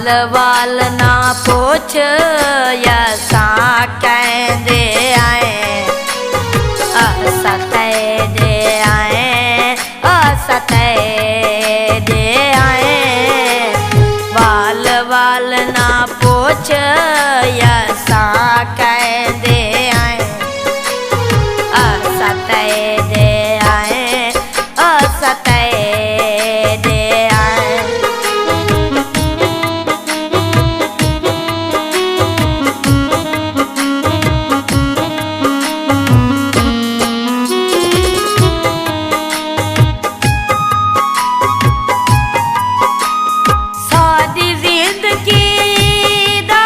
वाल ना पूछ यसा कह दे आए असतै दे आए असतै दे आए वाल ना पूछ यसा कह दे आए असतै दे आए असतै दे आए। सादी जिंदगी दा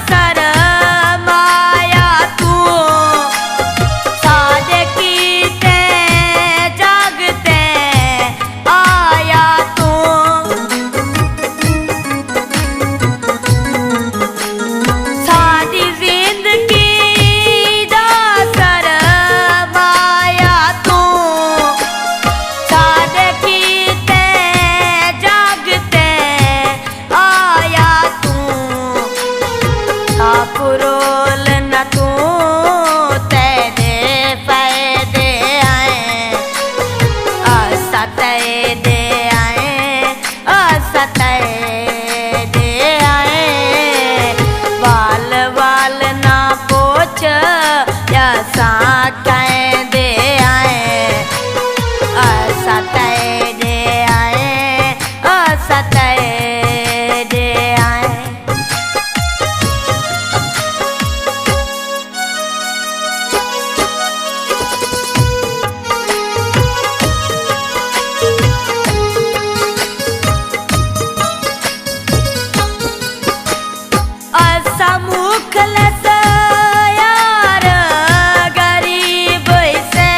सरमाया तू सादे कीते जागते आया तू सादी जिंदगी दा सरमाया तू सादे कीते जागते आया तू सापुरोल न तू तेरे फायदे आए असतै दे आए असतै दे आए वाल ना पूछ यसा कह दे आए असतै दे आए असतै दे आए। असा मुखलस यार गरीब से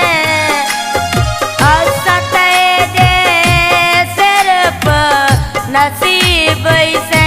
असतै दे सिर्फ नसीब से